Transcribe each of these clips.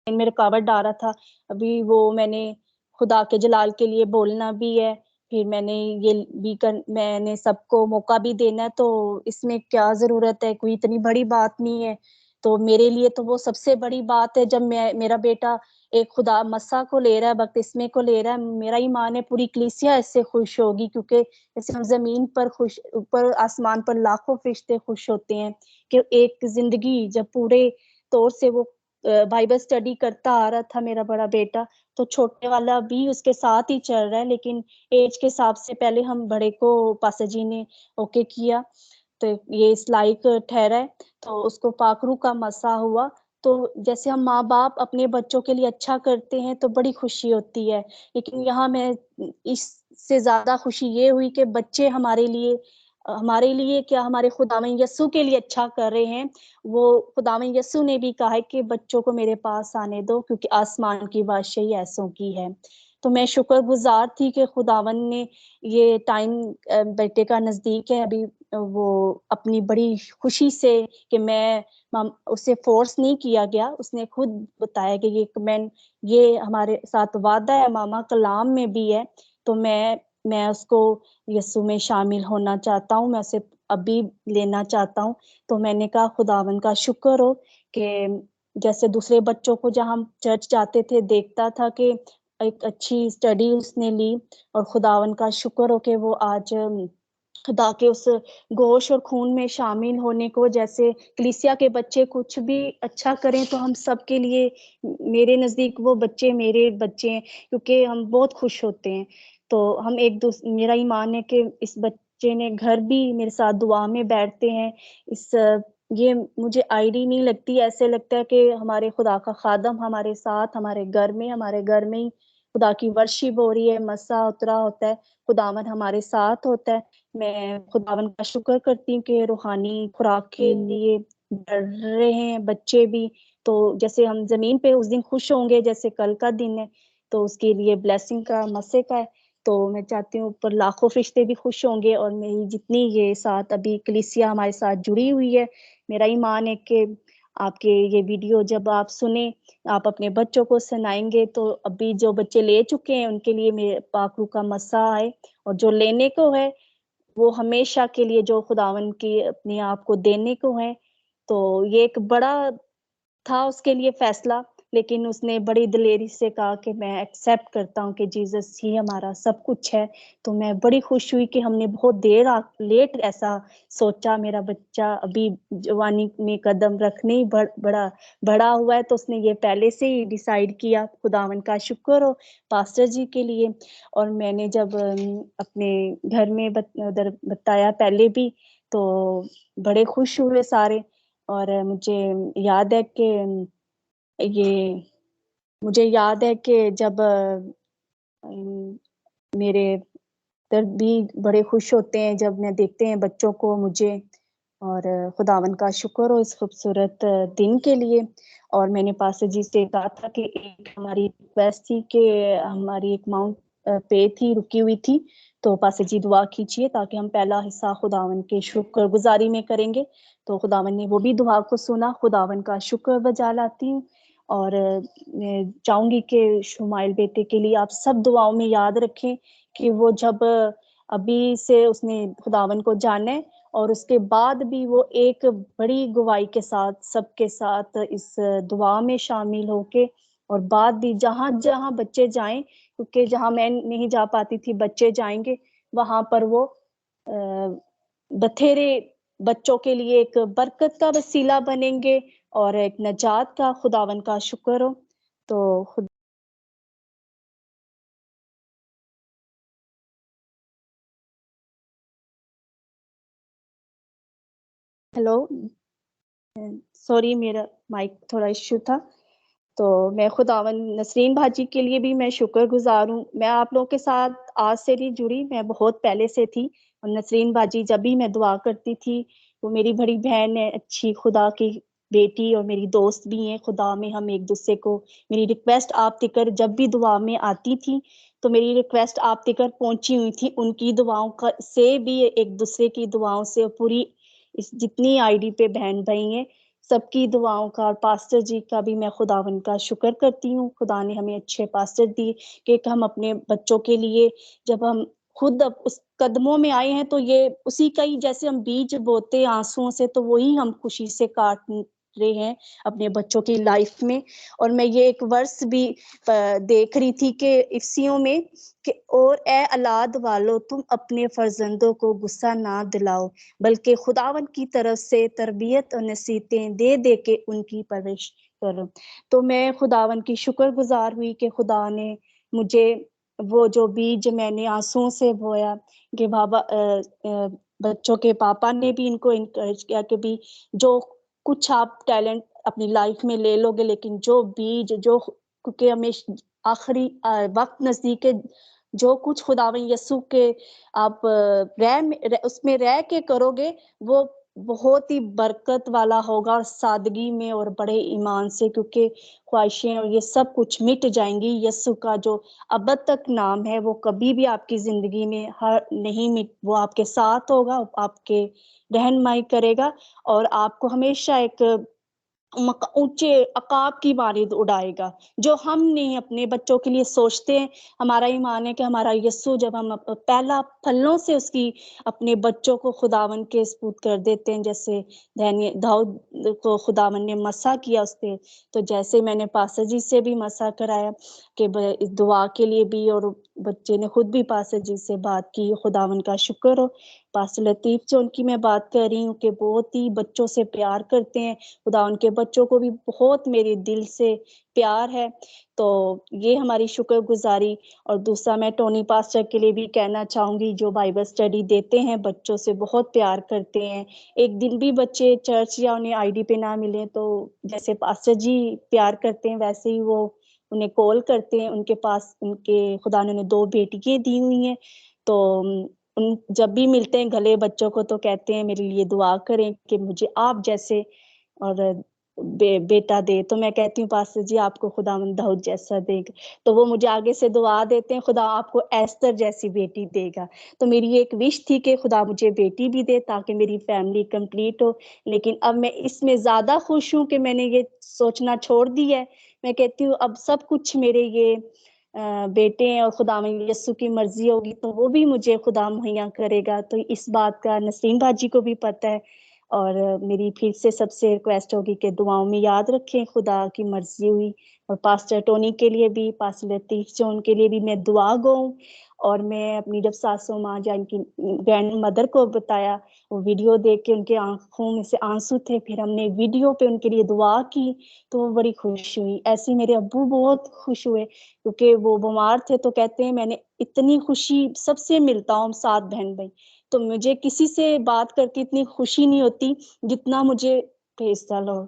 میں رکاوٹ ڈال رہا تھا، ابھی وہ میں نے خدا کے جلال کے لیے بولنا بھی ہے، پھر میں نے یہ بھی میں نے سب کو موقع بھی دینا ہے، تو اس میں کیا ضرورت ہے، کوئی اتنی بڑی بات نہیں ہے۔ تو میرے لیے تو وہ سب سے بڑی بات ہے جب میرا بیٹا ایک خدا مسیح کو لے رہا ہے، بپتسمے کو لے رہا ہے، میرا ایمان ہے پوری کلیسیا اس سے خوش ہوگی، کیونکہ جیسے ہم زمین پر خوش، اوپر آسمان پر لاکھوں فرشتے خوش ہوتے ہیں کہ ایک زندگی جب پورے طور سے وہ بائبل اسٹڈی کرتا آ رہا تھا میرا بڑا بیٹا، تو چھوٹے والا بھی اس کے ساتھ ہی چل رہا ہے، لیکن ایج کے حساب سے پہلے ہم بڑے کو پاسٹر جی نے اوکے کیا، تو یہ اس لائق ٹھہرا ہے، تو اس کو پاک روح کا مسا ہوا۔ تو جیسے ہم ماں باپ اپنے بچوں کے لیے اچھا کرتے ہیں تو بڑی خوشی ہوتی ہے، لیکن یہاں میں اس سے زیادہ خوشی یہ ہوئی کہ بچے ہمارے لیے کیا، ہمارے خداوند یسوع کے لیے اچھا کر رہے ہیں۔ وہ خداوند یسوع نے بھی کہا ہے کہ بچوں کو میرے پاس آنے دو، کیونکہ آسمان کی بادشاہی ایسوں کی ہے۔ تو میں شکر گزار تھی کہ خداوند نے یہ ٹائم بیٹے کا نزدیک ہے، ابھی وہ اپنی بڑی خوشی سے کہ میں اسے فورس نہیں کیا گیا، اس نے خود بتایا کہ یہ ہمارے ساتھ وعدہ ہے، ماما کلام میں بھی ہے، تو میں اس کو یسوع میں شامل ہونا چاہتا ہوں، میں اسے ابھی لینا چاہتا ہوں۔ تو میں نے کہا خداوند کا شکر ہو کہ جیسے دوسرے بچوں کو جہاں ہم چرچ جاتے تھے دیکھتا تھا کہ ایک اچھی اسٹڈی اس نے لی، اور خداوند کا شکر ہو کہ وہ آج خدا کے اس گوشت اور خون میں شامل ہونے کو، جیسے کلیسیا کے بچے کچھ بھی اچھا کریں تو ہم سب کے لیے، میرے نزدیک وہ بچے میرے بچے ہیں، کیونکہ ہم بہت خوش ہوتے ہیں۔ تو ہم میرا ایمان ہے کہ اس بچے نے گھر بھی میرے ساتھ دعا میں بیٹھتے ہیں، یہ مجھے آئیڈی نہیں لگتی، ایسے لگتا ہے کہ ہمارے خدا کا خادم ہمارے ساتھ ہمارے گھر میں ہی خدا کی ورشپ ہو رہی ہے، مسا اترا ہوتا ہے، خداوند ہمارے ساتھ ہوتا ہے۔ میں خداوند کا شکر کرتی ہوں کہ روحانی خوراک کے لیے بڑھ رہے ہیں بچے بھی، تو جیسے ہم زمین پہ اس دن خوش ہوں گے جیسے کل کا دن ہے، تو اس کے لیے بلیسنگ کا مسے کا ہے، تو میں چاہتی ہوں اوپر لاکھوں فرشتے بھی خوش ہوں گے، اور میری جتنی یہ ساتھ ابھی کلیسیا ہمارے ساتھ جڑی ہوئی ہے، میرا ایمان ہے کہ آپ کے یہ ویڈیو جب آپ سنیں، آپ اپنے بچوں کو سنائیں گے، تو ابھی جو بچے لے چکے ہیں ان کے لیے میرے پاک روح کا مسا آئے، اور جو لینے کو ہے وہ ہمیشہ کے لیے جو خداوند کی اپنے آپ کو دینے کو ہے، تو یہ ایک بڑا تھا اس کے لیے فیصلہ، لیکن اس نے بڑی دلیری سے کہا کہ میں ایکسیپٹ کرتا ہوں کہ جیزس ہی ہمارا سب کچھ ہے۔ تو میں بڑی خوش ہوئی کہ ہم نے بہت لیٹ ایسا سوچا، میرا بچہ ابھی جوانی میں قدم رکھنے ہی بڑا ہوا ہے، تو اس نے یہ پہلے سے ہی ڈیسائیڈ کیا، خداوند کا شکر ہو پاسٹر جی کے لیے۔ اور میں نے جب اپنے گھر میں بتایا پہلے بھی، تو بڑے خوش ہوئے سارے، اور مجھے یاد ہے کہ جب میرے در بھی بڑے خوش ہوتے ہیں جب میں دیکھتے ہیں بچوں کو مجھے، اور خداوند کا شکر ہو اس خوبصورت دن کے لیے۔ اور میں نے پاسٹر جی سے کہا تھا کہ ایک ہماری ریکویسٹ تھی کہ ہماری ایک اماؤنٹ پے تھی، رکی ہوئی تھی، تو پاسٹر جی دعا کیجیے تاکہ ہم پہلا حصہ خداوند کے شکر گزاری میں کریں گے۔ تو خداوند نے وہ بھی دعا کو سنا، خداوند کا شکر بجا لاتی ہوں، اور میں چاہوں گی کہ شمائل بیٹے کے لیے آپ سب دعاؤں میں یاد رکھیں کہ وہ جب ابھی سے اس نے خداوند کو جانے، اور اس کے بعد بھی وہ ایک بڑی گواہی کے ساتھ سب کے ساتھ اس دعا میں شامل ہو کے، اور بعد بھی جہاں جہاں بچے جائیں، کیونکہ جہاں میں نہیں جا پاتی تھی بچے جائیں گے، وہاں پر وہ بتھیرے بچوں کے لیے ایک برکت کا وسیلہ بنیں گے اور ایک نجات کا۔ خداوند کا شکر ہو۔ تو ہیلو، سوری میرا مائک تھوڑا ایشو تھا۔ تو میں خداوند نسرین بھاجی کے لیے بھی میں شکر گزار ہوں، میں آپ لوگوں کے ساتھ آج سے نہیں جڑی، میں بہت پہلے سے تھی، اور نسرین بھاجی جب بھی میں دعا کرتی تھی، وہ میری بڑی بہن ہے، اچھی خدا کی بیٹی، اور میری دوست بھی ہیں خدا میں، ہم ایک دوسرے کو، میری ریکویسٹ آپ تکر جب بھی دعا میں آتی تھی تو میری ریکویسٹ آپ تکر پہنچی ہوئی تھی، ان کی دعاؤں سے بھی، ایک دوسرے کی دعاؤں سے، پوری جتنی آئی ڈی پہ بہن بھائی ہیں سب کی دعاؤں کا اور پاسٹر جی کا بھی میں خداوند کا شکر کرتی ہوں. خدا نے ہمیں اچھے پاسٹر دیے کہ ہم اپنے بچوں کے لیے جب ہم خود اس قدموں میں آئے ہیں تو یہ اسی کا ہی جیسے ہم بیج بوتے آنسوؤں سے تو وہی ہم خوشی سے کاٹ رہے ہیں اپنے بچوں کی لائف میں. اور میں یہ ایک ورس بھی دیکھ رہی تھی کہ افسیوں میں کہ اور اے اولاد والو تم اپنے فرزندوں کو غصہ نہ دلاؤ بلکہ خداوند کی طرف سے تربیت اور نصیحتیں دے دے کے ان کی پرورش کرو. تو میں خداوند کی شکر گزار ہوئی کہ خدا نے مجھے وہ جو بیج میں نے آنسوؤں سے بویا کہ بابا بچوں کے پاپا نے بھی ان کو انکریج کیا کہ بھی جو کچھ آپ ٹیلنٹ اپنی لائف میں لے لو گے لیکن جو بیج جو کیونکہ ہمیں آخری وقت نزدیک ہے جو کچھ خداوند یسوع کے آپ اس میں رہ کے کرو گے وہ بہت ہی برکت والا ہوگا اور سادگی میں اور بڑے ایمان سے کیونکہ خواہشیں اور یہ سب کچھ مٹ جائیں گی. یسوع کا جو ابد تک نام ہے وہ کبھی بھی آپ کی زندگی میں نہیں مٹ وہ آپ کے ساتھ ہوگا آپ کے رہنمائی کرے گا اور آپ کو ہمیشہ ایک اونچے عقاب کی مانند اڑائے گا جو ہم نہیں اپنے بچوں کے لیے سوچتے ہیں. ہمارا ایمان ہے کہ ہمارا یسوع جب ہم پہلا پھلوں سے اس کی اپنے بچوں کو خداوند کے سپرد کر دیتے ہیں جیسے داؤد کو خداوند نے مسح کیا اس پہ تو جیسے میں نے پاسٹر جی سے بھی مسح کرایا کہ دعا کے لیے بھی اور بچے نے خود بھی پاسٹر جی سے بات کی. خداوند کا شکر ہو. پاسٹر لطیف جو ان کی میں بات کر رہی ہوں کہ بہت ہی بچوں سے پیار کرتے ہیں. خدا ان کے بچوں کو بھی بہت میرے دل سے پیار ہے تو یہ ہماری شکر گزاری. اور دوسرا میں ٹونی پاسٹر کے لیے بھی کہنا چاہوں گی جو بائبل اسٹڈی دیتے ہیں بچوں سے بہت پیار کرتے ہیں. ایک دن بھی بچے چرچ یا انہیں آئی ڈی پہ نہ ملیں تو جیسے پاسٹر جی پیار کرتے ہیں ویسے ہی وہ انہیں کال کرتے ہیں. ان کے پاس ان کے خدا نے 2 بیٹیاں دی ہوئی ہیں تو جب بھی ملتے ہیں گلے بچوں کو تو کہتے ہیں میرے لیے دعا کریں کہ مجھے آپ جیسے اور بیٹا دے. تو میں کہتی ہوں پاسٹر جی آپ کو خداوند داؤد جیسا دے گا تو وہ مجھے آگے سے دعا دیتے ہیں خدا آپ کو ایستر جیسی بیٹی دے گا. تو میری ایک وش تھی کہ خدا مجھے بیٹی بھی دے تاکہ میری فیملی کمپلیٹ ہو. لیکن اب میں اس میں زیادہ خوش ہوں کہ میں نے یہ سوچنا چھوڑ دی ہے. میں کہتی ہوں اب سب کچھ میرے یہ بیٹے ہیں اور خداوند یسوع کی مرضی ہوگی تو وہ بھی مجھے خدا مہیا کرے گا. تو اس بات کا نسیم باجی کو بھی پتہ ہے اور میری پھر سے سب سے ریکویسٹ ہوگی کہ دعاؤں میں یاد رکھیں خدا کی مرضی ہوئی. اور پاسٹر ٹونی کے لیے بھی پاسٹر لطیف جون کے لیے بھی میں دعا گو ہوں. اور میں اپنی جب ساسو ماں جان کی گرینڈ مدر کو بتایا وہ ویڈیو دیکھ کے ان کے آنکھوں میں سے آنسو تھے پھر ہم نے ویڈیو پہ ان کے لیے دعا کی تو وہ بڑی خوش ہوئی. ایسے میرے ابو بہت خوش ہوئے کیونکہ وہ بیمار تھے تو کہتے ہیں میں نے اتنی خوشی سب سے ملتا ہوں 7 بہن بھائی تو مجھے کسی سے بات کر کے اتنی خوشی نہیں ہوتی جتنا مجھے پریز دی لارڈ.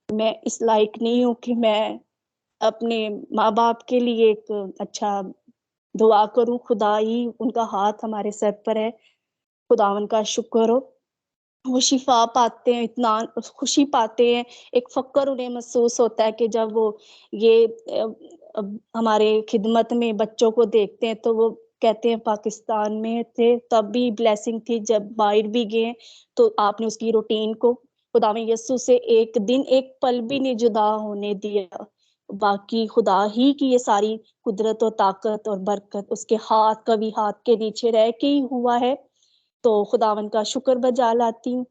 میں اس لائق نہیں ہوں کہ میں اپنے ماں باپ کے لیے ایک اچھا دعا کروں. خدا ہی ان کا ہاتھ ہمارے سر پر ہے. خداوند کا شکر ہو وہ شفا پاتے ہیں اتنا خوشی پاتے ہیں. ایک فخر انہیں محسوس ہوتا ہے کہ جب وہ یہ ہمارے خدمت میں بچوں کو دیکھتے ہیں تو وہ کہتے ہیں پاکستان میں تھے تب بھی بلیسنگ تھی جب باہر بھی گئے تو آپ نے اس کی روٹین کو خداوند یسوع سے ایک دن ایک پل بھی نہیں جدا ہونے دیا. باقی خدا ہی کی یہ ساری قدرت و طاقت اور برکت اس کے ہاتھ کبھی ہاتھ کے نیچے رہ کے ہی ہوا ہے تو خداوند کا شکر بجا لاتی ہوں.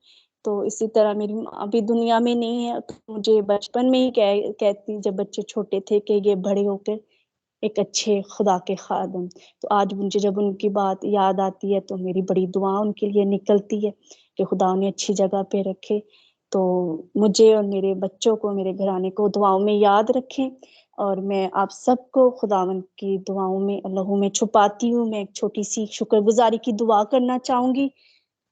تو اسی طرح میری ماں بھی دنیا میں نہیں ہے تو مجھے بچپن میں ہی کہتی جب بچے چھوٹے تھے کہ یہ بڑے ہو کے ایک اچھے خدا کے خادم. تو آج مجھے جب ان کی بات یاد آتی ہے تو میری بڑی دعا ان کے لیے نکلتی ہے کہ خدا انہیں اچھی جگہ پہ رکھے. تو مجھے اور میرے بچوں کو میرے گھرانے کو دعاؤں میں یاد رکھیں اور میں آپ سب کو خداوند کی دعاؤں میں لہو میں چھپاتی ہوں. میں ایک چھوٹی سی شکر گزاری کی دعا کرنا چاہوں گی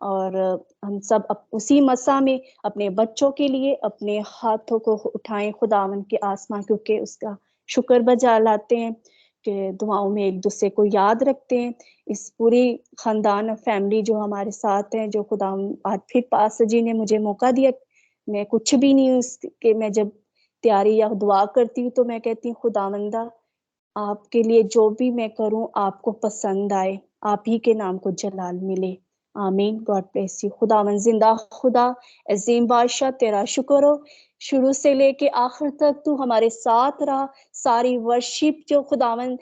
اور ہم سب اسی مسا میں اپنے بچوں کے لیے اپنے ہاتھوں کو اٹھائیں خداوند کے آسمان کیونکہ اس کا شکر بجا لاتے ہیں کہ دعاؤں میں ایک دوسرے کو یاد رکھتے ہیں. اس پوری خاندان فیملی جو ہمارے ساتھ ہیں جو خدا آج پھر پاسٹر جی نے مجھے موقع دیا میں کچھ بھی نہیں ہوں کہ میں جب تیاری یا دعا کرتی ہوں تو میں کہتی ہوں خداوندہ آپ کے لیے جو بھی میں کروں آپ کو پسند آئے آپ ہی کے نام کو جلال ملے آمین. God bless you. خداوند زندہ خدا عظیم بادشاہ تیرا شکر ہو، شروع سے لے کے آخر تک تو ہمارے ساتھ رہا. ساری ورشپ جو خداوند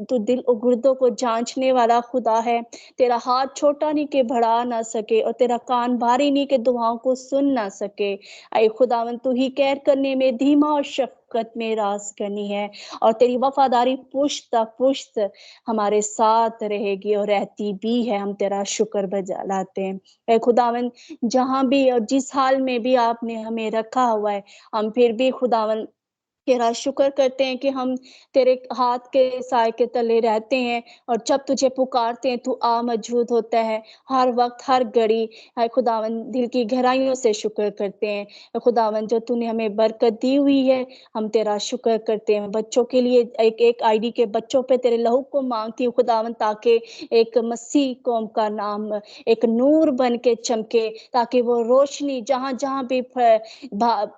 تو دل اور گردوں کو جانچنے والا خدا ہے. تیرا ہاتھ چھوٹا نہیں کہ بڑھا نہ سکے، اور تیرا کان بھاری نہیں کہ دعاؤں کو سن نہ سکے. اے خداوند تو ہی کیر کرنے میں دھیما اور شفقت میں راز کرنی ہے، اور تیری وفاداری پشت تا پشت ہمارے ساتھ رہے گی اور رہتی بھی ہے. ہم تیرا شکر بجا لاتے ہیں. اے خداوند جہاں بھی اور جس حال میں بھی آپ نے ہمیں رکھا ہوا ہے، ہم پھر بھی خداوند تیرا شکر کرتے ہیں کہ ہم تیرے ہاتھ کے سائے کے تلے رہتے ہیں، اور جب تجھے پکارتے ہیں تو آ موجود ہوتا ہے ہر وقت ہر گھڑی. اے خداوند دل کی گہرائیوں سے شکر کرتے ہیں. اے خداوند جو تو نے ہمیں برکت دی ہوئی ہے، ہم تیرا شکر کرتے ہیں. بچوں کے لیے ایک آئی ڈی کے بچوں پہ تیرے لہو کو مانگتی ہوں خداوند، تاکہ ایک مسیح قوم کا نام ایک نور بن کے چمکے، تاکہ وہ روشنی جہاں جہاں بھی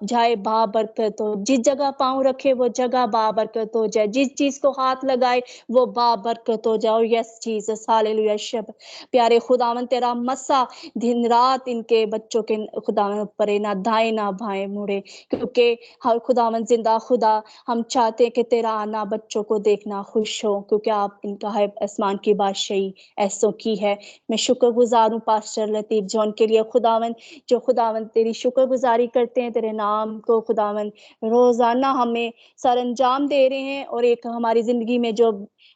جائے با برکت ہو. جس جگہ پاؤں رکھے وہ جگہ با برکت ہو جائے. جس چیز کو ہاتھ لگائے وہ با برکت ہو جائے. یس جیسس ہاللیلویا. شب پیارے خداوند تیرا مسا دن رات ان کے بچوں کے خداوند پرے، نہ دائیں نہ بھائیں مڑے، کیونکہ ہر خداوند زندہ خدا ہم چاہتے ہیں کہ تیرا آنا بچوں کو دیکھنا خوش ہو، کیونکہ آپ ان کا ہے آسمان کی بادشاہی ایسوں کی ہے. میں شکر گزار ہوں پاسٹر لطیف جون کے لیے خداوند، جو خداوند تیری شکر گزاری کرتے ہیں، تیرے نام کو خداوند روزانہ ہمیں سر انجام دے رہے ہیں، اور ایک ہماری زندگی میں جو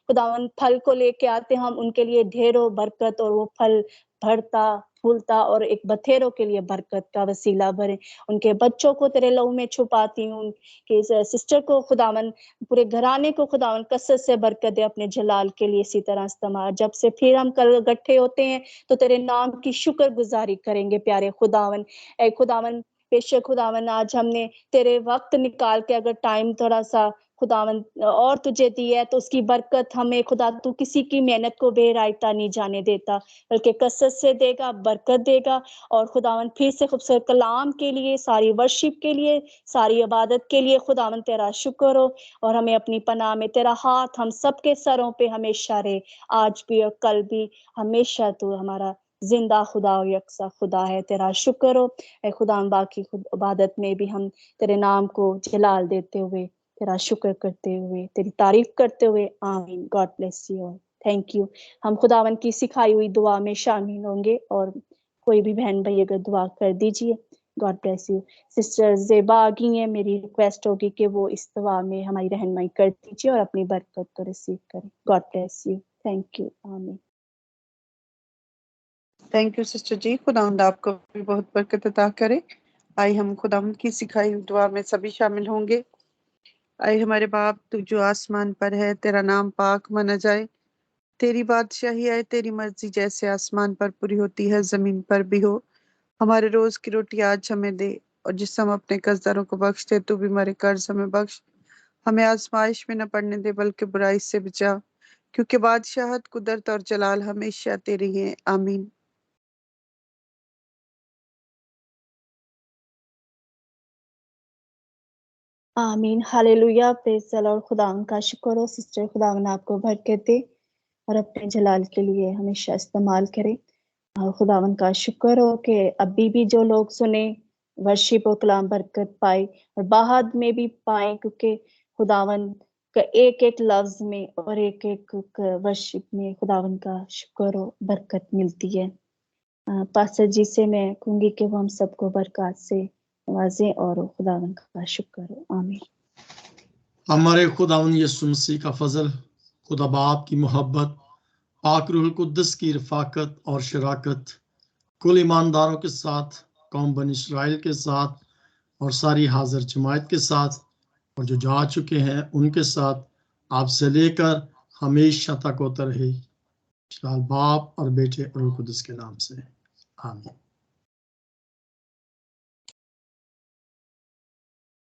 خداوند پھل کو لے کے آتے ہیں، ہم ان کے لیے ڈھیروں برکت اور وہ پھل بڑھتا پھولتا اور ایک بتھیروں کے لیے برکت کا وسیلہ بنے. ان کے بچوں کو تیرے لہو میں چھپاتی ہوں، کہ سسٹر کو خداوند پورے گھرانے کو خداوند کثرت سے برکت دے اپنے جلال کے لیے. اسی طرح استعمال جب سے پھر ہم کل اکٹھے ہوتے ہیں تو تیرے نام کی شکر گزاری کریں گے پیارے خداوند. اے خداوند بے شک خداوند آج ہم نے تیرے وقت نکال کے اگر ٹائم تھوڑا سا خداوند اور تجھے دی ہے تو اس کی برکت ہمیں خدا تو کسی کی محنت کو بے رائتا نہیں جانے دیتا، بلکہ کثرت سے دے گا، برکت دے گا. اور خداوند پھر سے خوبصورت کلام کے لیے، ساری ورشپ کے لیے، ساری عبادت کے لیے خداوند تیرا شکر ہو. اور ہمیں اپنی پناہ میں تیرا ہاتھ ہم سب کے سروں پہ ہمیشہ رہے، آج بھی اور کل بھی ہمیشہ. تو ہمارا زندہ خدا اور یکساں خدا ہے. تیرا شکر ہو اے خدا. باقی عبادت میں بھی ہم تیرے نام کو جلال دیتے ہوئے، تیرا شکر کرتے ہوئے، تیری تعریف کرتے ہوئے. آمین. God bless you. Thank you. ہم خداوند کی سکھائی ہوئی دعا میں شامل ہوں گے، اور کوئی بھی بہن بھائی اگر دعا کر دیجیے. God bless you. سسٹر زیبا آگئی ہیں، میری ریکویسٹ ہوگی کہ وہ اس دعا میں ہماری رہنمائی کر دیجیے اور اپنی برکت کو ریسیو کریں. God bless you. Thank you. آمین. تھینک یو سسٹر جی. خداوند آپ کو بھی بہت برکت عطا کرے. آئی ہم خداوند کی سکھائی ہوئی دعا میں سبھی شامل ہوں گے. آئے ہمارے باپ تو جو آسمان پر ہے، تیرا نام پاک مانا جائے، تیری بادشاہی آئے، تیری مرضی جیسے آسمان پر پوری ہوتی ہے زمین پر بھی ہو. ہمارے روز کی روٹی آج ہمیں دے، اور جس ہم اپنے قرضداروں کو بخش دے تو بھی ہمارے قرض ہمیں بخش. ہمیں آزمائش میں نہ پڑنے دے بلکہ برائی سے بچا، کیونکہ بادشاہت، قدرت اور جلال ہمیشہ تیری ہیں. آمین. آمین. ہاللیلویا. پریز دی لارڈ. خداوند کا شکر ہو. سسٹر خداوند آپ کو برکت دے اور اپنے جلال کے لیے ہمیشہ استعمال کرے. اور خداوند کا شکر ہو کہ ابھی بھی جو لوگ سنے ورشپ و کلام برکت پائے، اور بعد میں بھی پائیں، کیونکہ خداوند کا ایک ایک لفظ میں اور ایک ایک ورشپ میں خداوند کا شکر و برکت ملتی ہے. پاسٹر جی سے میں کہوں گی کہ وہ ہم سب کو برکات سے نوازیں، اور خداوند کا شکر ہو. آمین. ہمارے خداوند یسوع مسیح کا فضل، خدا باپ کی محبت، پاک روح القدس کی رفاقت اور شراکت کل ایمانداروں کے ساتھ، قوم بن اسرائیل کے ساتھ، اور ساری حاضر جماعت کے ساتھ، اور جو جا چکے ہیں ان کے ساتھ، آپ سے لے کر ہمیشہ تک ہوتا رہے. باپ اور بیٹے اور روح القدس کے نام سے. آمین.